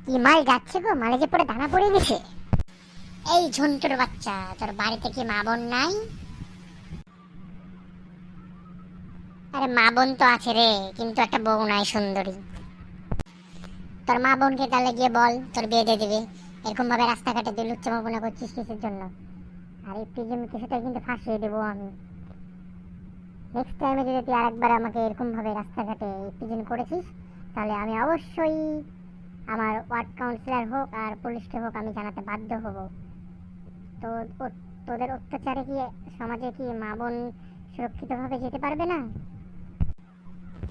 কি মাল যাচ্ছে গো, মালে যে পরে দানা পড়ে গেছে। এই ঝন্টুর বাচ্চা, তোর বাড়িতে কি মা বোন নাই? আরে মা বোন তো আছে রে, কিন্তু একটা বউ নাই সুন্দরী। তোর মা বোনকে তাহলে গিয়ে বল তোর বিয়ে দিয়ে দিবে। এরকম ভাবে রাস্তাঘাটে তুই লুচ্চামোপনা করছিস কিসের জন্য? আর এই প্রিজম কিছুটা কিন্তু ফাঁসিয়ে দেবো আমি। নেক্সট টাইমে যদি তুই আরেকবার আমাকে এরকম ভাবে রাস্তাঘাটে প্রিজন করেছিস, তাহলে আমি অবশ্যই আমার ওয়ার্ড কাউন্সিলর হোক আর পুলিশকে হোক আমি জানাতে বাধ্য হব। তো তোদের অত্যাচারে কি সমাজে কি মা বোন সুরক্ষিতভাবে যেতে পারবে না?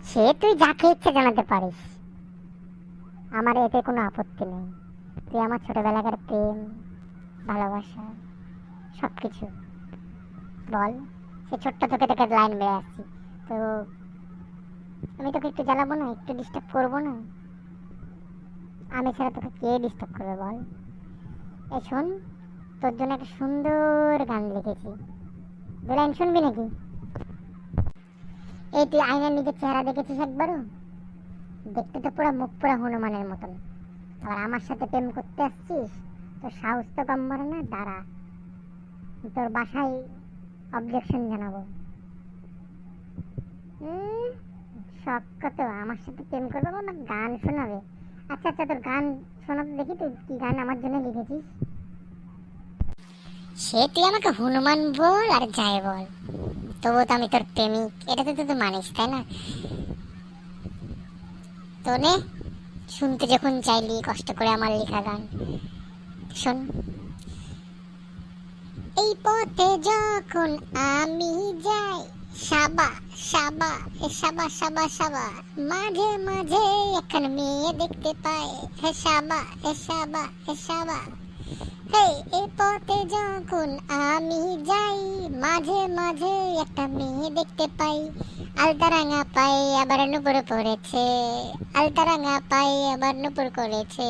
সে তুই যাকে ইচ্ছে জানাতে পারিস, আমার এতে কোনো আপত্তি নেই। তুই আমার ছোটবেলাকার প্রেম, ভালোবাসা, সবকিছু বল। সে ছোট্ট থেকে তোকে লাইন বেড়ে আসছি, তো আমি তোকে একটু জ্বালাবো না, একটু ডিস্টার্ব করবো না? আমি ছাড়া তোকে কে ডিস্টার্ব করবে বল? এই শোন, তোর জন্য একটা সুন্দর গান লিখেছি, দু লাইন শুনবি নাকি? এই তুই আয়নার নিজের চেহারা দেখেছিস একবারও? দেখতে তো পুরো মুখ পুরো হনুমানের মতন, আবার আমার সাথে প্রেম করতে আসছিস? তোর সাহস তো কম বড় না, দাঁড়া তোর বাসায় অবজেকশন জানাবো। শখ কত আমার সাথে প্রেম করবে, না গান শোনাবে? আচ্ছা আচ্ছা, তোর গান শোনাতে দেখি, তুই কি গান আমার জন্য লিখেছিস। সে তুই আমাকে হনুমান বল আর যাই বল, তবুও তো আমি তোর প্রেমিক, এটা তো তুই মানিস তাই না? তো নে, শুনতে যখন চাইলি কষ্ট করে আমার লেখা গান শোন। এই পথে যখন আমি যাই, সাবা সাবা এ সাবা সাবা সাবা, মাঝে মাঝে এখন মেয়ে দেখতে পাই, হে সাবা এ সাবা এ সাবা। এই পথে যখন আমি যাই, মাঝে মাঝে একটা মেয়ে দেখতে পাই, আলতারাঙা পাই আবার নুপুর পড়েছে, আলতারাঙা পাই আবার নুপুর করেছে,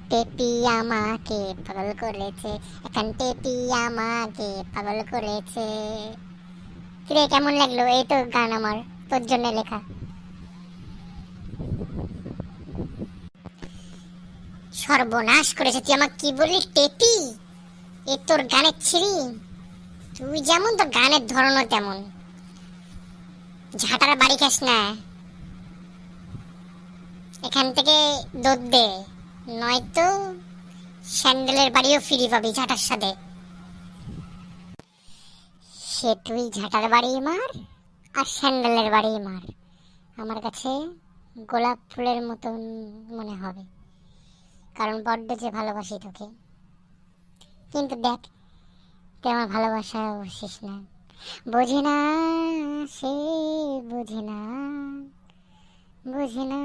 টেপি আমাকে পাগল করেছে, এখন টেপি আমাকে পাগল করেছে। কিরে কেমন লাগলো? এই তো গান আমার তোর জন্য লেখা। সর্বনাশ করেছে, তুই আমাকে কি বললি টেপি? এ তোর গানের ছিরি, তুই যেমন তোর গানের ধরনও তেমন। ঝাঁটার বাড়ি খাস না, এখান থেকে দৌড় দে, নয়তো স্যান্ডেলের বাড়িও ফিরি পাবি ঝাঁটার সাথে। সে তুই ঝাঁটার বাড়ি মার আর স্যান্ডেলের বাড়ি মার, আমার কাছে গোলাপ ফুলের মতন মনে হবে, কারণ বড্ড যে ভালোবাসি তোকে। কিন্তু দেখ, তুই আমার ভালোবাসা বুঝিস না, বোঝে না, সে বোঝে না, বোঝে না,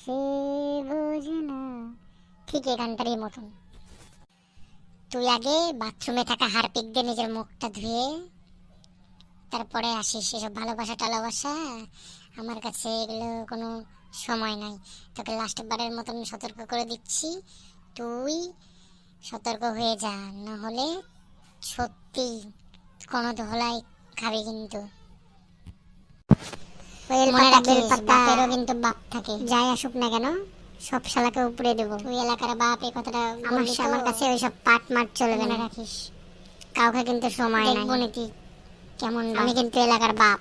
সে বোঝে না। ঠিক এই গানটারই মতন। তুই আগে বাথরুমে থাকা হারপিক দিয়ে নিজের মুখটা ধুয়ে তারপরে আসিস এসব ভালোবাসা টালোবাসা। আমার কাছে এগুলো কোনো সময় নাই। তোকে লাস্ট বারের মতন সতর্ক করে দিচ্ছি, তুই সতর্ক হয়ে যা, না হলে সত্যি কোনো ধোলাই খাবি কিন্তু। মনে রাখিস, বাপেরও কিন্তু বাপ থাকে, যাই আসুক না কেন সব শালাকে উপরে দেবো। তুই এলাকার বাপ, এই কথাটা আমার কাছে ওইসব পাট মার চলবে না, রাখিস। কাউকে কিন্তু সময় দেখবো নাকি কেমন, আমি কিন্তু এলাকার বাপ।